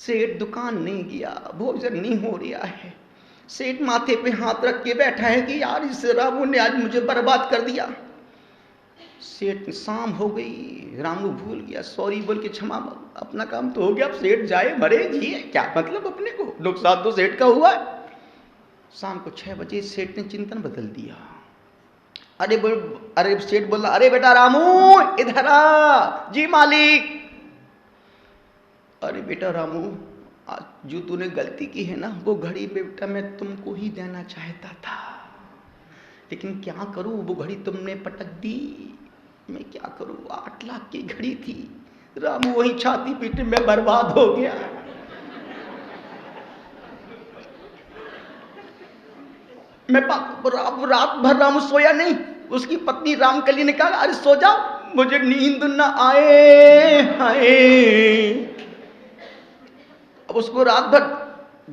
सेठ दुकान नहीं गया, भोजन नहीं हो रहा है। सेठ माथे पे हाथ रख के बैठा है कि यार इस रामू ने आज मुझे बर्बाद कर दिया। सेठ शाम हो गई, रामू भूल गया, सॉरी बोल के क्षमा, अपना काम तो हो गया, अब सेठ जाए मरे जिए क्या मतलब, अपने को नुकसान तो सेठ का हुआ है। शाम को 6 बजे सेठ ने चिंतन बदल दिया। अरे सेठ बोला, अरे बेटा रामू इधर आ। जी मालिक। अरे बेटा रामू, आज जो तूने गलती की है ना, वो घड़ी बेटा मैं तुमको ही देना चाहता था, लेकिन क्या करूं, वो घड़ी तुमने पटक दी, मैं क्या करूं। 8 लाख की घड़ी थी। रामू वही छाती पीटने में बर्बाद हो गया। मैं रात भर रामू सोया नहीं। उसकी पत्नी रामकली ने कहा, अरे सो जाओ, मुझे नींद न आए हाय। अब उसको रात भर,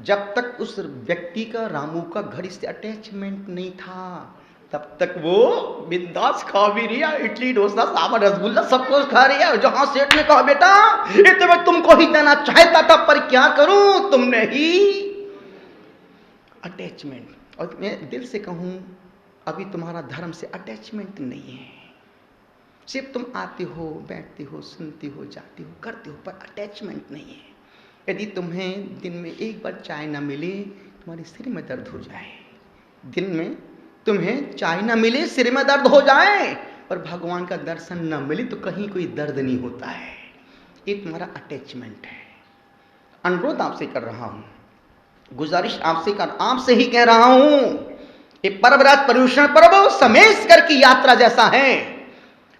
जब तक उस व्यक्ति का रामू का घड़ी से अटैचमेंट नहीं था, तब तक वो बिंदास खा भी रहा, इडली डोसा सांभर रसगुल्ला सब कुछ खा रहा है। जहां सेठ ने कहा बेटा ये तो मैं तुमको ही देना चाहता था, पर क्या करूं, तुमने ही अटैचमेंट। और मैं दिल से कहूं, अभी तुम्हारा धर्म से अटैचमेंट नहीं है। सिर्फ तुम आते हो, बैठते हो, सुनते हो, जाते हो, करते हो, पर अटैचमेंट नहीं है। यदि तुम्हें दिन में एक बार चाय ना मिले, तुम्हारे सिर में दर्द हो जाए, दिन में तुम्हें चाय ना मिले, सिर में दर्द हो जाए, और भगवान का दर्शन ना मिले तो कहीं कोई दर्द नहीं होता है। ये तुम्हारा अटैचमेंट है। अनुरोध आपसे कर रहा हूं, गुजारिश आपसे ही कह रहा हूं, ये पर्वराज पर्यूषण पर्व समेसकर की यात्रा जैसा है।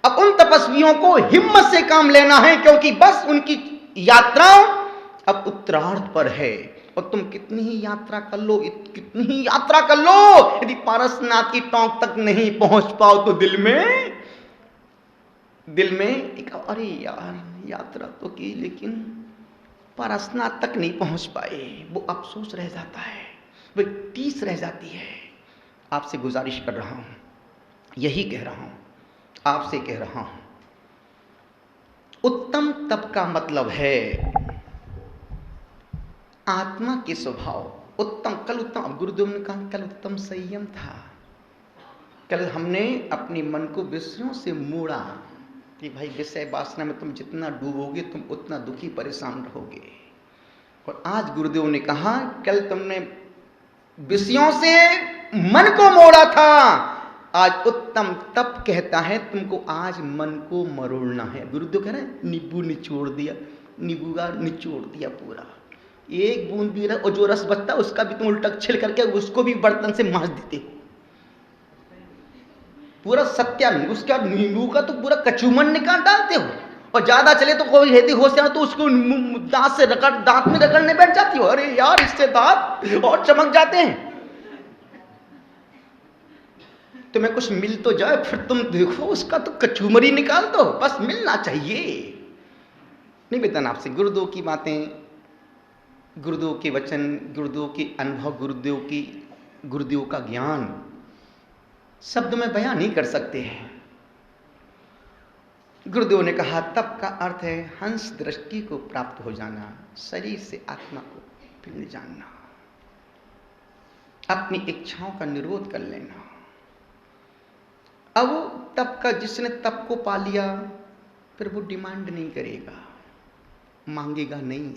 अब उन तपस्वियों को हिम्मत से काम लेना है, क्योंकि बस उनकी यात्रा अब उत्तरार्ध पर है। और तुम कितनी ही यात्रा कर लो, कितनी ही यात्रा कर लो, यदि पारसनाथ की टोंक तक नहीं पहुंच पाओ तो दिल में एक, अरे यार यात्रा तो की लेकिन पारसनाथ तक नहीं पहुंच पाए, वो अफसोस रह जाता है, वो टीस रह जाती है। आपसे गुजारिश कर रहा हूं, यही कह रहा हूं, आपसे कह रहा हूं, उत्तम तप का मतलब है आत्मा के स्वभाव उत्तम। कल उत्तम, अब गुरुदेव ने कहा कल उत्तम संयम था। कल हमने अपने मन को विषयों से मोड़ा कि भाई विषय वासना में तुम जितना डूबोगे तुम उतना दुखी परेशान रहोगे। और आज गुरुदेव ने कहा कल तुमने विषयों से मन को मोड़ा था, आज उत्तम तप कहता है तुमको आज मन को मरोड़ना है। गुरुदेव कह रहे हैं नींबू निचोड़ दिया, नींबू का निचोड़ दिया पूरा, एक बूंद भी और जो रस बचता है उसका भी तुम उल्टा छिल करके उसको भी बर्तन से मांज देते हो, पूरा सत्या उसका नींबू का तो पूरा कचूमन निकाल डालते हो। और ज्यादा चले तो कोई हेती होशियार तो उसको दांत से रगड़, दांत में रगड़ने बैठ जाती हो, अरे यार इससे दांत और चमक जाते हैं। तुम्हें कुछ मिल तो जाए, फिर तुम देखो उसका तो कचूमरी निकाल दो, बस मिलना चाहिए। नहीं बेटा आपसे गुरुदेव की बातें, गुरुदेव के वचन, गुरुदेव के अनुभव, गुरुदेव का ज्ञान शब्द में बयां नहीं कर सकते हैं। गुरुदेव ने कहा तप का अर्थ है हंस दृष्टि को प्राप्त हो जाना, शरीर से आत्मा को भिन्न जानना, अपनी इच्छाओं का निरोध कर लेना। अब तप का, जिसने तप को पा लिया फिर वो डिमांड नहीं करेगा, मांगेगा नहीं।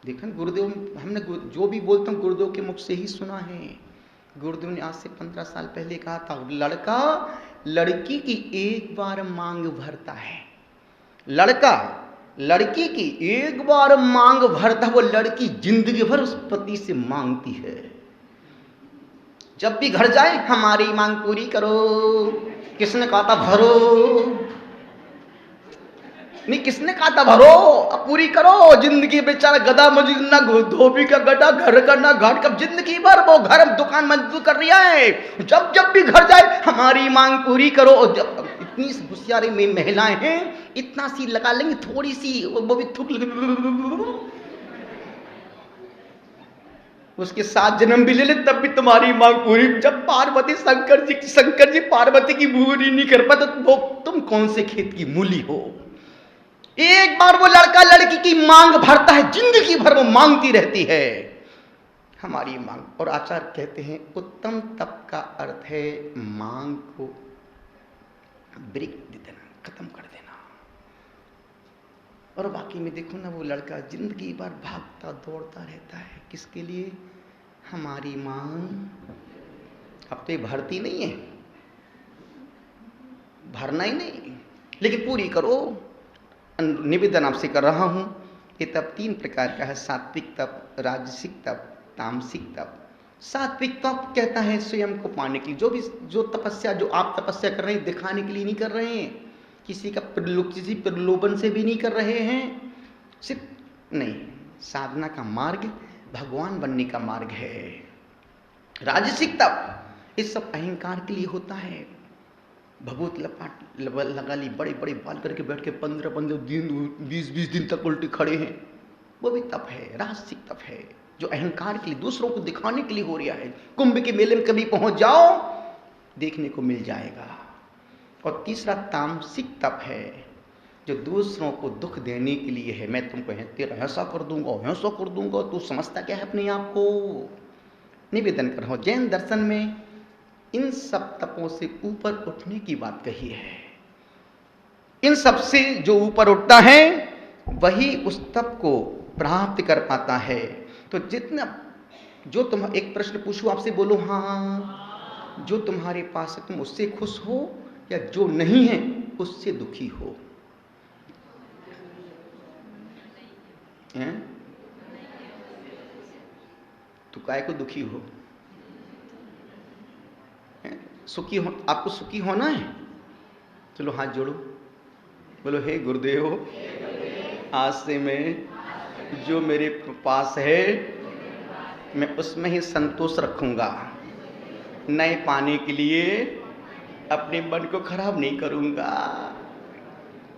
देखा गुरुदेव, हमने जो भी बोलते हैं गुरुदेव के मुख से ही सुना है। गुरुदेव ने आज से 15 साल पहले कहा था लड़का लड़की की एक बार मांग भरता है, लड़का लड़की की एक बार मांग भरता, वो लड़की जिंदगी भर उस पति से मांगती है। जब भी घर जाए हमारी मांग पूरी करो, किसने कहा था भरो, नहीं किसने कहा था भरो, अब पूरी करो। जिंदगी बेचारा गधा मजदूर, ना धोबी का गधा, घर का ना घाट, कब जिंदगी भर वो घर दुकान मजदूर कर रहा है। जब भी घर जाए हमारी मांग पूरी करो। और जब इतनी होशियारी में महिलाएं हैं, इतना सी लगा लेंगे थोड़ी सी, वो भी थूक उसके 7 जन्म भी ले ले तब भी तुम्हारी मांग पूरी। जब पार्वती शंकर जी पार्वती की पूरी नहीं कर पाते तो तुम कौन से खेत की मूली हो। एक बार वो लड़का लड़की की मांग भरता है, जिंदगी भर वो मांगती रहती है हमारी मांग। और आचार्य कहते हैं उत्तम तप का अर्थ है मांग को ब्रेक दे देना, खत्म कर देना। और बाकी में देखो ना, वो लड़का जिंदगी भर भागता दौड़ता रहता है, किसके लिए? हमारी मांग। अब तो ये भरती नहीं है, भरना ही नहीं, लेकिन पूरी करो। निवेदन आपसे कर रहा हूं। ये तप 3 प्रकार का है, सात्विक तप, राजसिक तप, तामसिक तप। सात्विक तप कहता है स्वयं को पाने के लिए, जो तपस्या, जो आप तपस्या कर रहे हैं दिखाने के लिए नहीं कर रहे हैं, किसी प्रलोभन से भी नहीं कर रहे हैं, सिर्फ नहीं, साधना का मार्ग भगवान बनने का मार्ग है। राजसिक तप इस सब अहंकार के लिए होता है। भभूत लगा ली, बड़े बड़े बाल करके बैठ के 15-15 दिन 20-20 दिन तक उल्टे खड़े हैं, वो भी तप है, राजसिक तप है, जो अहंकार के लिए, दूसरों को दिखाने के लिए हो रहा है। कुंभ के मेले में कभी पहुंच जाओ, देखने को मिल जाएगा। और तीसरा तामसिक तप है, जो दूसरों को दुख देने के लिए है। मैं तुमको तेरा ऐसा कर दूंगा, तू समझता क्या है अपने आप को? निवेदन कर रहा हूं, जैन दर्शन में इन सब तपों से ऊपर उठने की बात कही है। इन सब से जो ऊपर उठता है वही उस तप को प्राप्त कर पाता है। तो जितना, जो तुम, एक प्रश्न पूछूं आपसे, बोलो हाँ, जो तुम्हारे पास है तुम उससे खुश हो या जो नहीं है उससे दुखी हो? हैं? तो काय को दुखी हो? सुखी हो, आपको सुखी होना है? चलो हाथ जोड़ो, बोलो हे गुरुदेव, आज से मैं जो मेरे पास है मैं उसमें ही संतोष रखूंगा, नए पाने के लिए अपने मन को खराब नहीं करूंगा।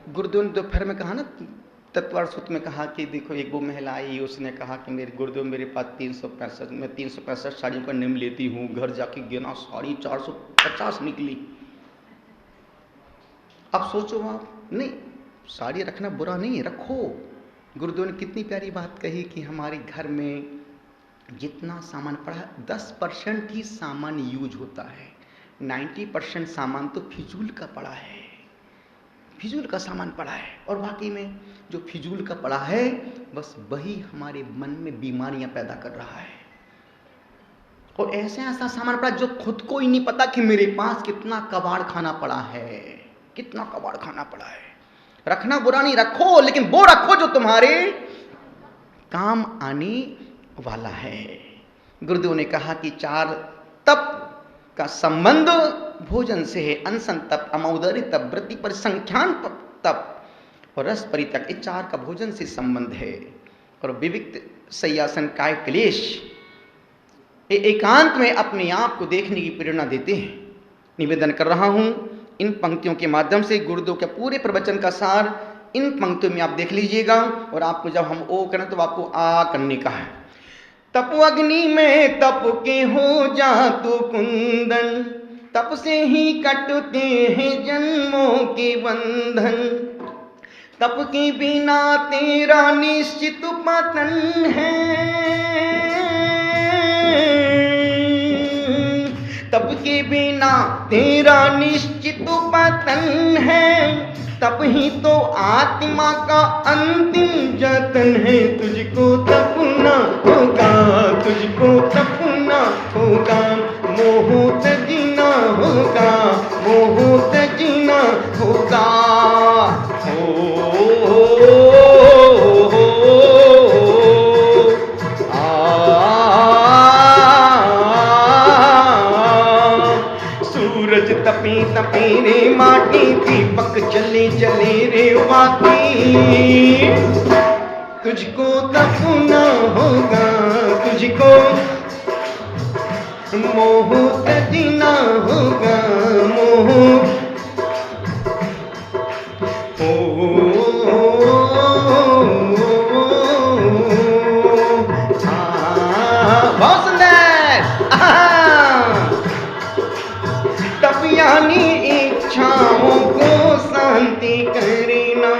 गुरुदेव ने दोपहर में कहा ना, तत्वार्थ सूत्र में कहा कि देखो एक वो महिला आई, उसने कहा कि मेरे गुरुदेव मेरे पास 365, मैं 365 साड़ियों का नियम लेती हूँ, घर जाके गिना साड़ी 450 निकली। अब सोचो आप, नहीं, साड़ी रखना बुरा नहीं है, रखो। गुरुदेव ने कितनी प्यारी बात कही कि हमारे घर में जितना सामान पड़ा है 10% ही सामान यूज होता है, 90% सामान तो फिजूल का पड़ा है, फिजूल का सामान पड़ा है। और वाकई में जो फिजूल का पड़ा है बस वही हमारे मन में बीमारियां पैदा कर रहा है। और ऐसा सामान पड़ा जो खुद को ही नहीं पता कि मेरे पास कितना कबाड़ खाना पड़ा है, कितना कबाड़ खाना पड़ा है। रखना बुरा नहीं, रखो, लेकिन वो रखो जो तुम्हारे काम आने वाला है। गुरुदेव ने कहा कि 4 तप का संबंध भोजन से है, अनशन तप, अमौदरी तप, वृत्ति परिसंख्यान तप और रस परित्यक, ये 4 का भोजन से संबंध है। और विविक्त सयासन काय क्लेश, ये एकांत में अपने आप को देखने की प्रेरणा देते हैं। निवेदन कर रहा हूं, इन पंक्तियों के माध्यम से गुरुदेव के पूरे प्रवचन का सार इन पंक्तियों में आप देख लीजिएगा। और आपको जब हम ओ करें तो आपको आ करने का है। तप अग्नि में तप के हो जा तू कुंदन, तप से ही कटते हैं जन्मों के बंधन, तप के बिना तेरा निश्चित पतन है, तप के बिना तेरा निश्चित पतन है, तप ही तो आत्मा का अंतिम जतन है। तुझको तपना होगा, तुझको तपना होगा, मोह तजीना होगा, मोह तजीना होगा। सूरज तपे तपे रे माटी, दीपक जले जले रे वाकी, तुझको तपना होगा, तुझको मोह तजीना होगा, मोह बहुत सुंदर। तप यानी इच्छाओं को शांति करना,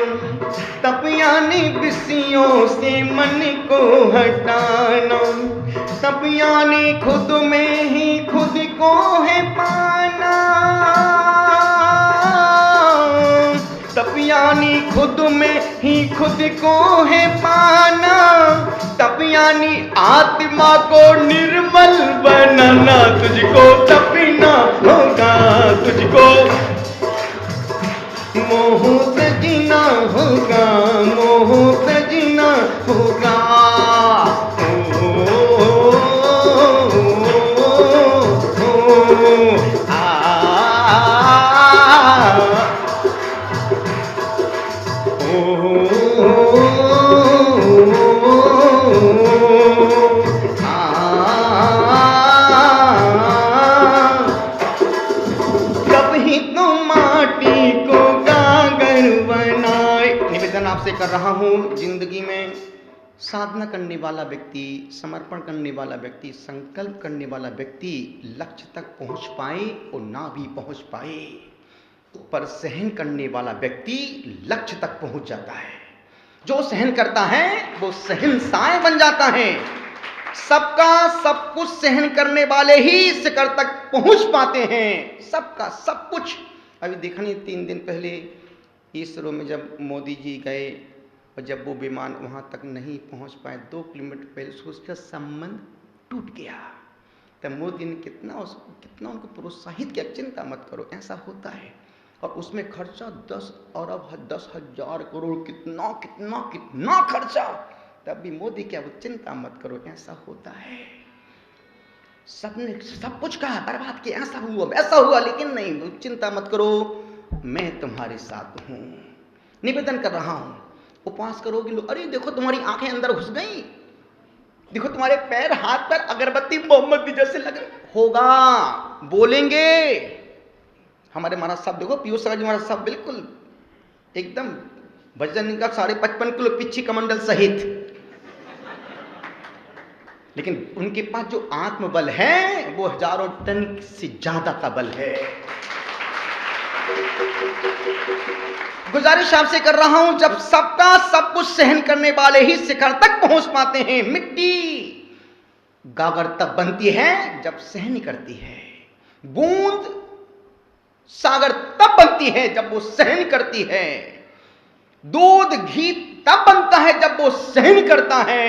तप खुशियों से मन को हटाना, तब यानी खुद में ही खुद को है पाना, तब यानी खुद में ही खुद को है पाना, तब यानी आत्मा को निर्मल बनाना, तुझको तपना होगा, तुझको मोह से जीना होगा, मोह से जीना होगा। आपसे कर रहा हूं, जिंदगी में साधना करने वाला व्यक्ति, समर्पण करने वाला व्यक्ति, संकल्प करने वाला व्यक्ति लक्ष्य तक पहुंच पाए और ना भी पहुंच पाए, पर सहन करने वाला व्यक्ति लक्ष्य तक पहुंच जाता है। जो सहन करता है वो सहनशाह बन जाता है। सबका सब कुछ सहन करने वाले ही शिखर तक पहुंच पाते हैं, सबका सब कुछ। अभी देखा नहीं, 3 दिन पहले इसरो में जब मोदी जी गए और जब वो विमान वहाँ तक नहीं पहुँच पाए, 2 किलोमीटर पहले उसका संबंध टूट गया। तब मोदी ने कितना उनको प्रोत्साहित किया, चिंता मत करो, ऐसा होता है। और उसमें खर्चा 10 अरब 10,000 करोड़, कितना कितना कितना खर्चा। तब भी मोदी क्या, वो चिंता मत करो, ऐसा होता है। सबने सब कुछ कहा, बर्बाद किया, ऐसा हुआ वैसा हुआ, लेकिन नहीं, चिंता मत करो, मैं तुम्हारे साथ हूं। निवेदन कर रहा हूं, उपवास करोगे लोग, अरे देखो तुम्हारी आंखें अंदर घुस गई, देखो तुम्हारे पैर हाथ पर अगरबत्ती मोमबत्ती जैसे लगे, होगा, बोलेंगे। हमारे महाराज साहब देखो, पीयूष सागर जी महाराज साहब बिल्कुल एकदम वजन का 55.5 किलो पिच्छी कमंडल सहित, लेकिन उनके पास जो आत्मबल है वो हजारों टन से ज्यादा का बल है। गुजारिश आपसे कर रहा हूं, जब सबका सब कुछ सहन करने वाले ही शिखर तक पहुंच पाते हैं। मिट्टी गागर तब बनती है जब सहन करती है, बूंद सागर तब बनती है जब वो सहन करती है, दूध घी तब बनता है जब वो सहन करता है,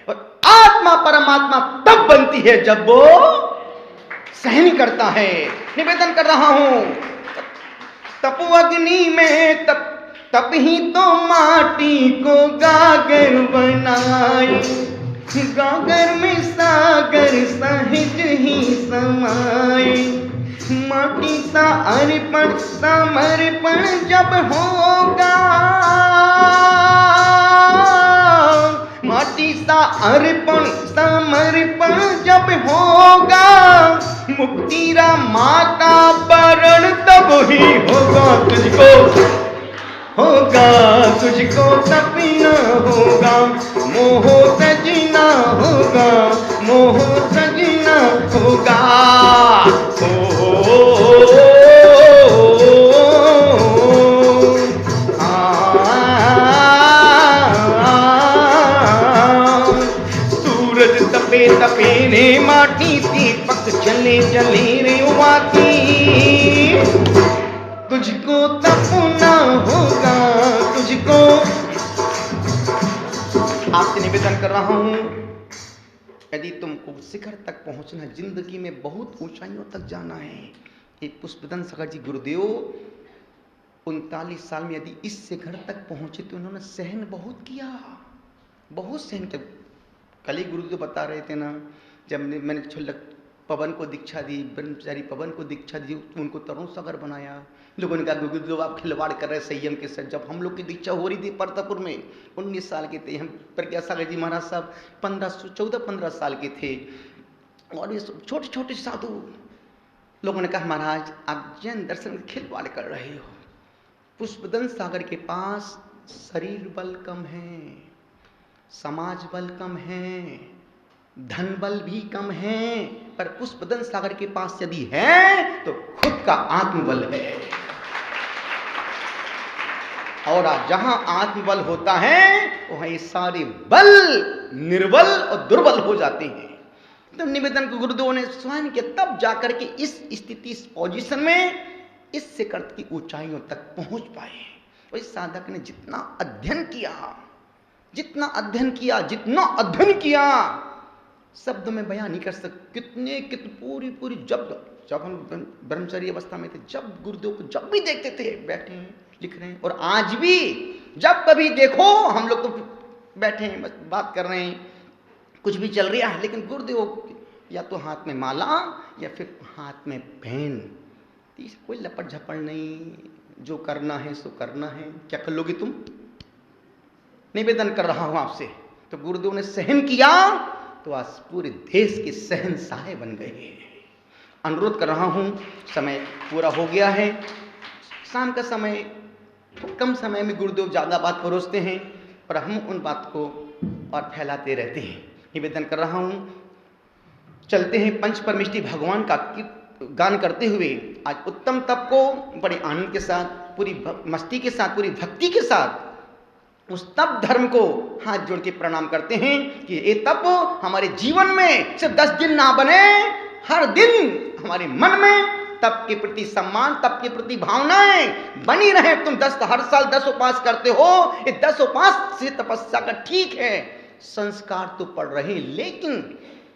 और आत्मा परमात्मा तब बनती है जब वो सहन करता है। निवेदन कर रहा हूं, तपो अग्नि में तप ही तो माटी को गागर बनाई, गागर में सागर सहज ही समाई, माटी सा अर्पण समर्पण जब होगा, माटी सा अर्पण समर्पण जब होगा, मुक्ति माँ का वरण तब ही होगा, तुझको तपना होगा, मोह सजना होगा, मोह सजना होगा। सूरज तपे तपे रे माटी, दीपक जले जले रे वाती, तुझको तपना होगा, तुझको। आपसे निवेदन कर रहा हूं, यदि तुमको शिखर तक पहुंचना, जिंदगी में बहुत ऊंचाइयों तक जाना है। एक पुष्पदन सागर जी गुरुदेव 39 साल में यदि इस शिखर तक पहुंचे तो उन्होंने सहन बहुत किया, बहुत सहन किया। कल ही गुरुदेव बता रहे थे ना, जब मैंने पवन को दीक्षा दी, ब्रह्मचारी पवन को दीक्षा दी, उनको तरुण सागर बनाया। लोगों ने कहा गुरुदेव आप खिलवाड़ कर रहे संयम के साथ। जब हम लोग की दीक्षा हो रही थी परतापुर में, 19 साल के थे हम, प्रज्ञा सागर जी महाराज साहब 14-15 साल के थे, और ये छोटे छोटे साधु लोगों ने कहा महाराज आप जैन दर्शन खिलवाड़ कर रहे हो। पुष्पदन सागर के पास शरीर बल कम है, समाज बल कम है, धन बल भी कम है, पर पुष्पदन सागर के पास यदि है तो खुद का आत्मबल है। और जहां आत्मबल होता है वहां ये सारे बल निर्बल और दुर्बल हो जाते हैं। तो निवेदन को गुरुदेव ने स्वयं किया, तब जाकर के इस स्थिति, इस पोजीशन में, इस शिखर की ऊंचाइयों तक पहुंच पाए। और इस साधक ने जितना अध्ययन किया, जितना अध्ययन किया, जितना अध्ययन किया, शब्द में बयान नहीं कर सकते। कितने पूरी जब हम ब्रह्मचर्य अवस्था में थे, जब गुरुदेव को जब भी देखते थे बैठे हैं लिख रहे हैं, और आज भी जब कभी देखो हम लोग तो बैठे हैं बस बात कर रहे हैं, कुछ भी चल रहा है, लेकिन गुरुदेव या तो हाथ में माला या फिर हाथ में पेन, कोई लपट झपड़ नहीं, जो करना है सो करना है। क्या कर लोगे तुम? निवेदन कर रहा हूं आपसे। तो गुरुदेव ने सहन किया तो आज पूरे देश के शहंशाह बन गए। अनुरोध कर रहा हूं, समय पूरा हो गया है। शाम का समय, कम समय में गुरुदेव ज़्यादा बात परोसते हैं, पर हम उन बात को और फैलाते रहते हैं। निवेदन कर रहा हूं, चलते हैं पंच परमेष्टि भगवान का गान करते हुए आज उत्तम तप को बड़े आनंद के साथ, पूरी मस्ती के साथ, पूरी भक्ति के साथ उस तप धर्म को हाथ जोड़ के प्रणाम करते हैं कि ये तप हमारे जीवन में सिर्फ 10 दिन ना बने, हर दिन हमारे मन में तप के प्रति सम्मान, तप के प्रति भावनाएं बनी रहे। तुम हर साल 10 उपास करते हो, ये 10 उपास से तपस्या का ठीक है, संस्कार तो पड़ रहे, लेकिन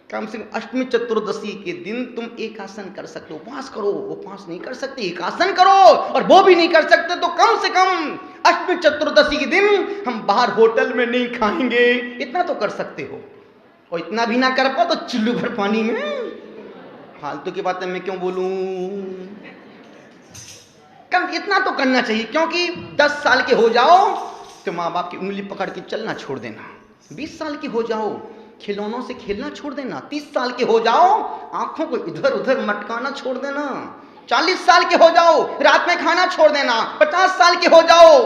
कम से कम अष्टमी चतुर्दशी के दिन तुम एक आसन कर सकते हो। उपवास करो, उपवास नहीं कर सकते एक आसन करो, और वो भी नहीं कर सकते तो कम से कम अष्टमी चतुर्दशी के दिन हम बाहर होटल में नहीं खाएंगे, इतना तो कर सकते हो। और इतना भी ना कर पाओ तो चुल्लू भर पानी में, फालतू की बातें मैं क्यों बोलूं, कम इतना तो करना चाहिए। क्योंकि 10 साल के हो जाओ तो माँ बाप की उंगली पकड़ के चलना छोड़ देना, 20 साल के हो जाओ खिलौनों से खेलना छोड़ देना, 30 साल के हो जाओ आंखों को इधर उधर मटकाना छोड़ देना, 40 साल के हो जाओ रात में खाना छोड़ देना, 50 साल के हो जाओ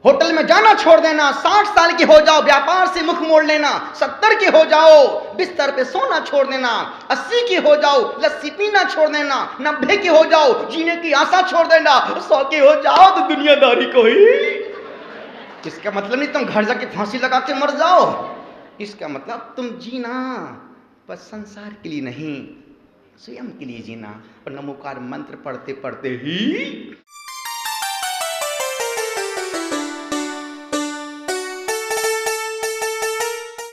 होटल में जाना छोड़ देना, 60 साल के हो जाओ व्यापार से मुख मोड़ लेना, 70 के हो जाओ बिस्तर पे सोना छोड़ देना, 80 के हो जाओ लस्सी पीना छोड़ देना, 90 के हो जाओ जीने की आशा छोड़ देना, 100 के हो जाओ तो दुनियादारी को ही। इसका मतलब नहीं तुम घर जाके फांसी लगा के मर जाओ, इसका मतलब तुम जीना बस संसार के लिए नहीं, स्वयं के लिए जीना। और नमोकार मंत्र पढ़ते पढ़ते ही